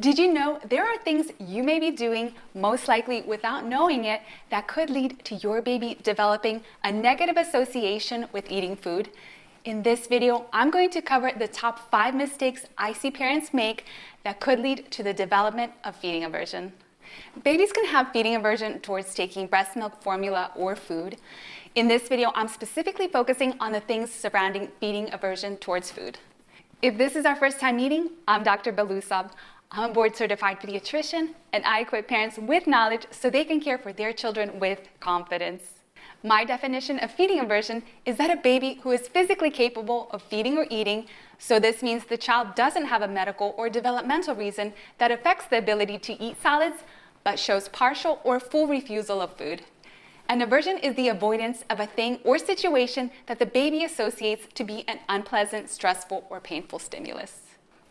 Did you know there are things you may be doing, most likely without knowing it, that could lead to your baby developing a negative association with eating food? In this video, I'm going to cover the top 5 mistakes I see parents make that could lead to the development of feeding aversion. Babies can have feeding aversion towards taking breast milk, formula, or food. In this video, I'm specifically focusing on the things surrounding feeding aversion towards food. If this is our first time meeting, I'm Dr. Belousov. I'm a board-certified pediatrician, and I equip parents with knowledge so they can care for their children with confidence. My definition of feeding aversion is that a baby who is physically capable of feeding or eating, so this means the child doesn't have a medical or developmental reason that affects the ability to eat solids, but shows partial or full refusal of food. An aversion is the avoidance of a thing or situation that the baby associates to be an unpleasant, stressful, or painful stimulus.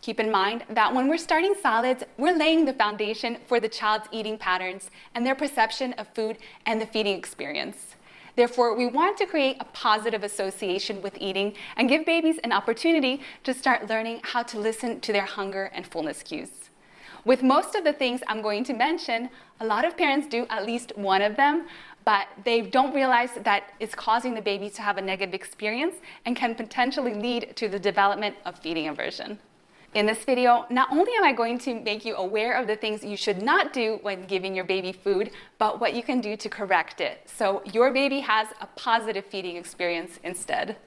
Keep in mind that when we're starting solids, we're laying the foundation for the child's eating patterns and their perception of food and the feeding experience. Therefore, we want to create a positive association with eating and give babies an opportunity to start learning how to listen to their hunger and fullness cues. With most of the things I'm going to mention, a lot of parents do at least one of them, but they don't realize that it's causing the baby to have a negative experience and can potentially lead to the development of feeding aversion. In this video, not only am I going to make you aware of the things you should not do when giving your baby food, but what you can do to correct it so your baby has a positive feeding experience instead.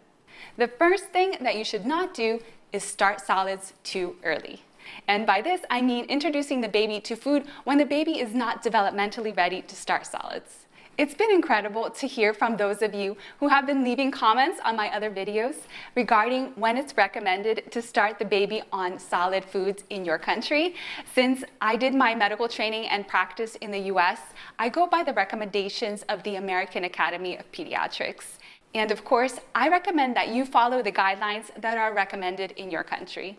The first thing that you should not do is start solids too early. And by this, I mean introducing the baby to food when the baby is not developmentally ready to start solids. It's been incredible to hear from those of you who have been leaving comments on my other videos regarding when it's recommended to start the baby on solid foods in your country. Since I did my medical training and practice in the US, I go by the recommendations of the American Academy of Pediatrics. And of course, I recommend that you follow the guidelines that are recommended in your country.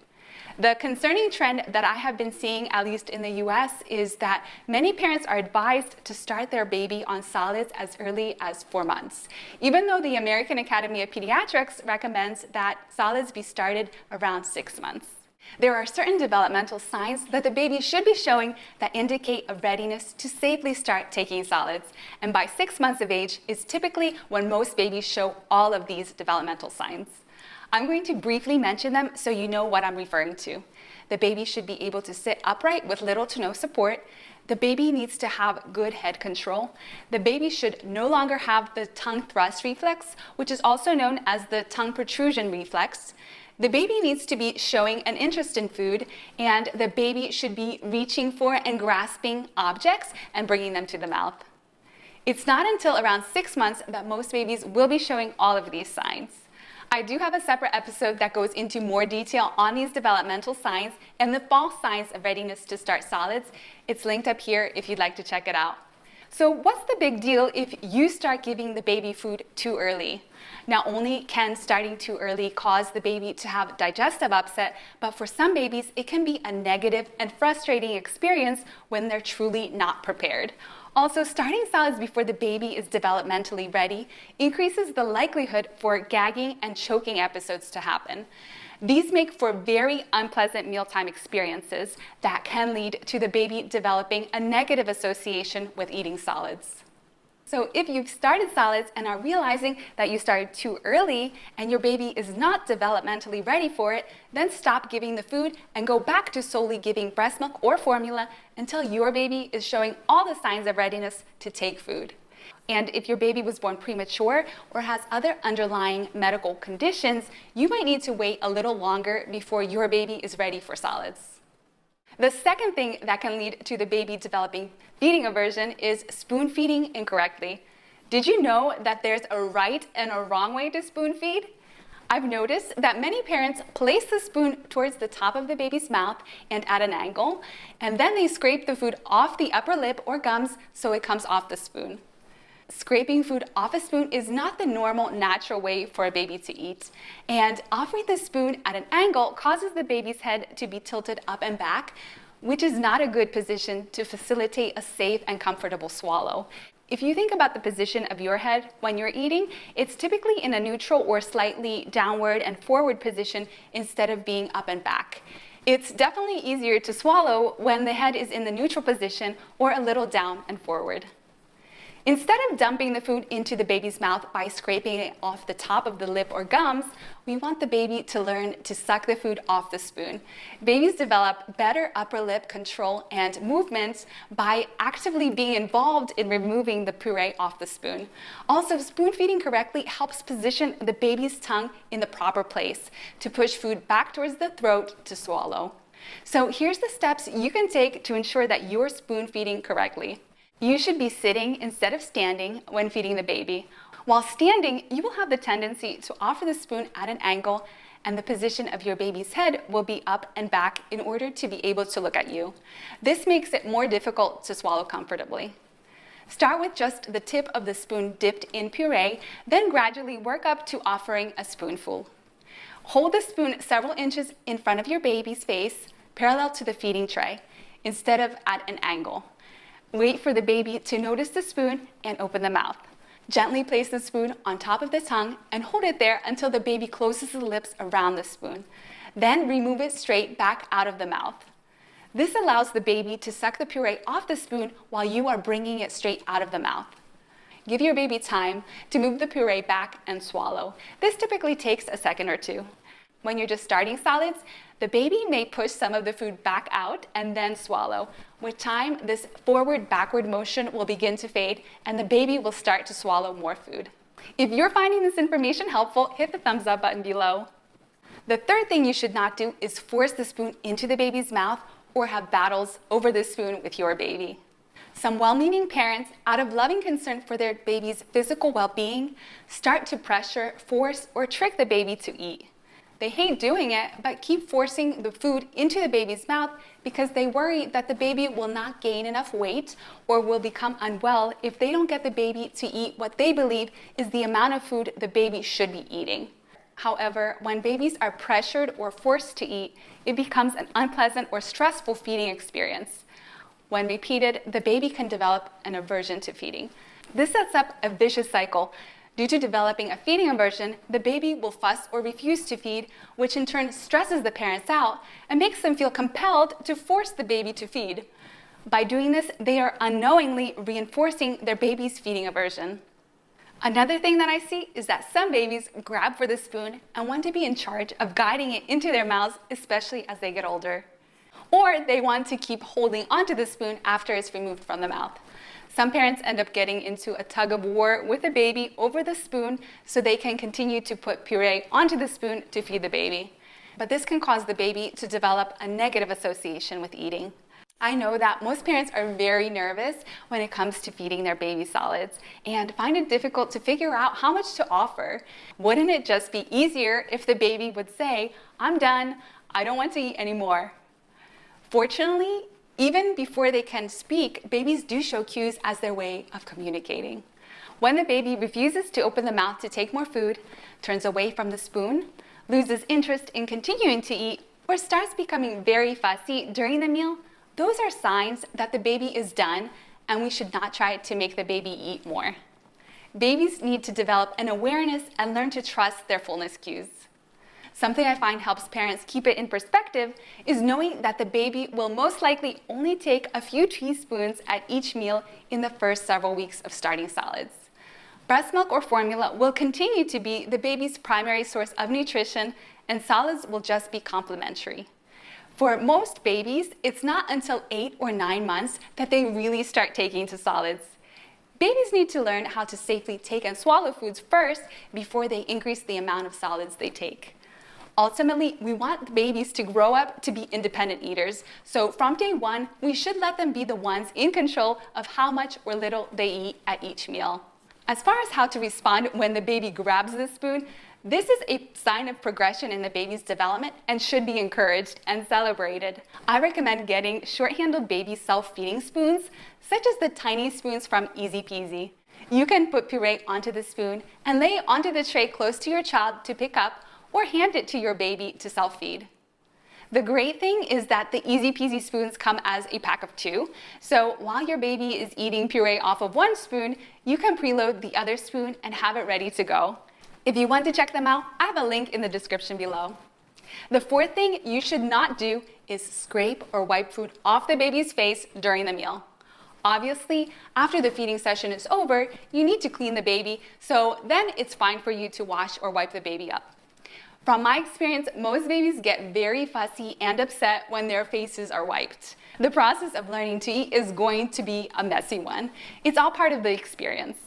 The concerning trend that I have been seeing, at least in the US, is that many parents are advised to start their baby on solids as early as 4 months, even though the American Academy of Pediatrics recommends that solids be started around 6 months. There are certain developmental signs that the baby should be showing that indicate a readiness to safely start taking solids, and by 6 months of age is typically when most babies show all of these developmental signs. I'm going to briefly mention them so you know what I'm referring to. The baby should be able to sit upright with little to no support. The baby needs to have good head control. The baby should no longer have the tongue thrust reflex, which is also known as the tongue protrusion reflex. The baby needs to be showing an interest in food, and the baby should be reaching for and grasping objects and bringing them to the mouth. It's not until around 6 months that most babies will be showing all of these signs. I do have a separate episode that goes into more detail on these developmental signs and the false signs of readiness to start solids. It's linked up here if you'd like to check it out. So what's the big deal if you start giving the baby food too early? Not only can starting too early cause the baby to have digestive upset, but for some babies, it can be a negative and frustrating experience when they're truly not prepared. Also, starting solids before the baby is developmentally ready increases the likelihood for gagging and choking episodes to happen. These make for very unpleasant mealtime experiences that can lead to the baby developing a negative association with eating solids. So if you've started solids and are realizing that you started too early and your baby is not developmentally ready for it, then stop giving the food and go back to solely giving breast milk or formula until your baby is showing all the signs of readiness to take food. And if your baby was born premature or has other underlying medical conditions, you might need to wait a little longer before your baby is ready for solids. The second thing that can lead to the baby developing feeding aversion is spoon feeding incorrectly. Did you know that there's a right and a wrong way to spoon feed? I've noticed that many parents place the spoon towards the top of the baby's mouth and at an angle, and then they scrape the food off the upper lip or gums so it comes off the spoon. Scraping food off a spoon is not the normal, natural way for a baby to eat, and offering the spoon at an angle causes the baby's head to be tilted up and back, which is not a good position to facilitate a safe and comfortable swallow. If you think about the position of your head when you're eating, it's typically in a neutral or slightly downward and forward position instead of being up and back. It's definitely easier to swallow when the head is in the neutral position or a little down and forward. Instead of dumping the food into the baby's mouth by scraping it off the top of the lip or gums, we want the baby to learn to suck the food off the spoon. Babies develop better upper lip control and movements by actively being involved in removing the puree off the spoon. Also, spoon feeding correctly helps position the baby's tongue in the proper place to push food back towards the throat to swallow. So here's the steps you can take to ensure that you're spoon feeding correctly. You should be sitting instead of standing when feeding the baby. While standing, you will have the tendency to offer the spoon at an angle, and the position of your baby's head will be up and back in order to be able to look at you. This makes it more difficult to swallow comfortably. Start with just the tip of the spoon dipped in puree, then gradually work up to offering a spoonful. Hold the spoon several inches in front of your baby's face, parallel to the feeding tray, instead of at an angle. Wait for the baby to notice the spoon and open the mouth. Gently place the spoon on top of the tongue and hold it there until the baby closes the lips around the spoon. Then remove it straight back out of the mouth. This allows the baby to suck the puree off the spoon while you are bringing it straight out of the mouth. Give your baby time to move the puree back and swallow. This typically takes a second or two. When you're just starting solids, the baby may push some of the food back out and then swallow. With time, this forward-backward motion will begin to fade and the baby will start to swallow more food. If you're finding this information helpful, hit the thumbs up button below. The third thing you should not do is force the spoon into the baby's mouth or have battles over the spoon with your baby. Some well-meaning parents, out of loving concern for their baby's physical well-being, start to pressure, force, or trick the baby to eat. They hate doing it, but keep forcing the food into the baby's mouth because they worry that the baby will not gain enough weight or will become unwell if they don't get the baby to eat what they believe is the amount of food the baby should be eating. However, when babies are pressured or forced to eat, it becomes an unpleasant or stressful feeding experience. When repeated, the baby can develop an aversion to feeding. This sets up a vicious cycle. Due to developing a feeding aversion, the baby will fuss or refuse to feed, which in turn stresses the parents out and makes them feel compelled to force the baby to feed. By doing this, they are unknowingly reinforcing their baby's feeding aversion. Another thing that I see is that some babies grab for the spoon and want to be in charge of guiding it into their mouths, especially as they get older. Or they want to keep holding onto the spoon after it's removed from the mouth. Some parents end up getting into a tug of war with the baby over the spoon so they can continue to put puree onto the spoon to feed the baby. But this can cause the baby to develop a negative association with eating. I know that most parents are very nervous when it comes to feeding their baby solids and find it difficult to figure out how much to offer. Wouldn't it just be easier if the baby would say, "I'm done, I don't want to eat anymore"? Fortunately, even before they can speak, babies do show cues as their way of communicating. When the baby refuses to open the mouth to take more food, turns away from the spoon, loses interest in continuing to eat, or starts becoming very fussy during the meal, those are signs that the baby is done and we should not try to make the baby eat more. Babies need to develop an awareness and learn to trust their fullness cues. Something I find helps parents keep it in perspective is knowing that the baby will most likely only take a few teaspoons at each meal in the first several weeks of starting solids. Breast milk or formula will continue to be the baby's primary source of nutrition, and solids will just be complementary. For most babies, it's not until 8 or 9 months that they really start taking to solids. Babies need to learn how to safely take and swallow foods first before they increase the amount of solids they take. Ultimately, we want babies to grow up to be independent eaters. So from day one, we should let them be the ones in control of how much or little they eat at each meal. As far as how to respond when the baby grabs the spoon, this is a sign of progression in the baby's development and should be encouraged and celebrated. I recommend getting short-handled baby self-feeding spoons, such as the tiny spoons from ezpz. You can put puree onto the spoon and lay it onto the tray close to your child to pick up, or hand it to your baby to self-feed. The great thing is that the ezpz spoons come as a pack of 2, so while your baby is eating puree off of one spoon, you can preload the other spoon and have it ready to go. If you want to check them out, I have a link in the description below. The fourth thing you should not do is scrape or wipe food off the baby's face during the meal. Obviously, after the feeding session is over, you need to clean the baby, so then it's fine for you to wash or wipe the baby up. From my experience, most babies get very fussy and upset when their faces are wiped. The process of learning to eat is going to be a messy one. It's all part of the experience.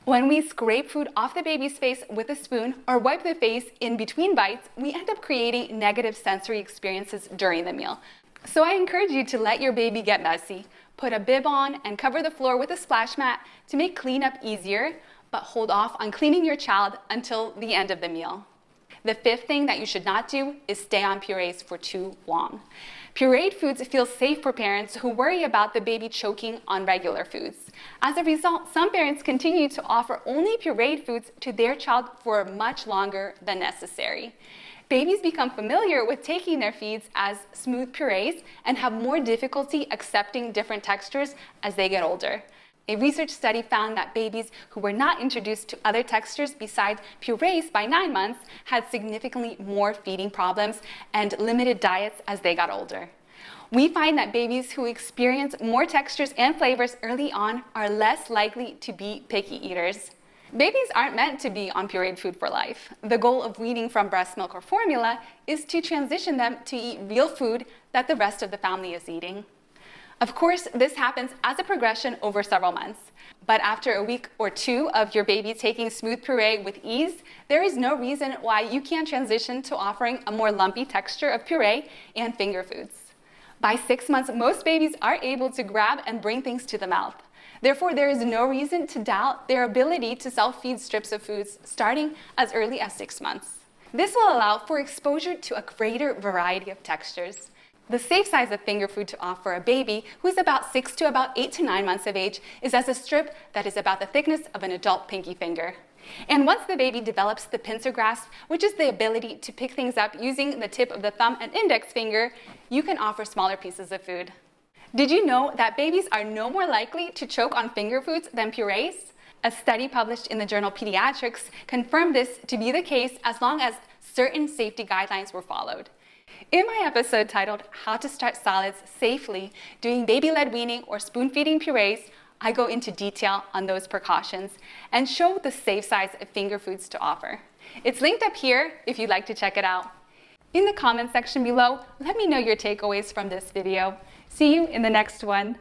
When we scrape food off the baby's face with a spoon or wipe the face in between bites, we end up creating negative sensory experiences during the meal. So I encourage you to let your baby get messy. Put a bib on and cover the floor with a splash mat to make cleanup easier, but hold off on cleaning your child until the end of the meal. The fifth thing that you should not do is stay on purees for too long. Pureed foods feel safe for parents who worry about the baby choking on regular foods. As a result, some parents continue to offer only pureed foods to their child for much longer than necessary. Babies become familiar with taking their feeds as smooth purees and have more difficulty accepting different textures as they get older. A research study found that babies who were not introduced to other textures besides purees by 9 months had significantly more feeding problems and limited diets as they got older. We find that babies who experience more textures and flavors early on are less likely to be picky eaters. Babies aren't meant to be on pureed food for life. The goal of weaning from breast milk or formula is to transition them to eat real food that the rest of the family is eating. Of course, this happens as a progression over several months. But after a week or two of your baby taking smooth puree with ease, there is no reason why you can't transition to offering a more lumpy texture of puree and finger foods. By 6 months, most babies are able to grab and bring things to the mouth. Therefore, there is no reason to doubt their ability to self-feed strips of foods starting as early as 6 months. This will allow for exposure to a greater variety of textures. The safe size of finger food to offer a baby who is about 6 to about 8 to 9 months of age is as a strip that is about the thickness of an adult pinky finger. And once the baby develops the pincer grasp, which is the ability to pick things up using the tip of the thumb and index finger, you can offer smaller pieces of food. Did you know that babies are no more likely to choke on finger foods than purees? A study published in the journal Pediatrics confirmed this to be the case as long as certain safety guidelines were followed. In my episode titled How to Start Solids Safely Doing Baby-Led Weaning or Spoon-Feeding Purees, I go into detail on those precautions and show the safe size of finger foods to offer. It's linked up here if you'd like to check it out. In the comment section below, let me know your takeaways from this video. See you in the next one.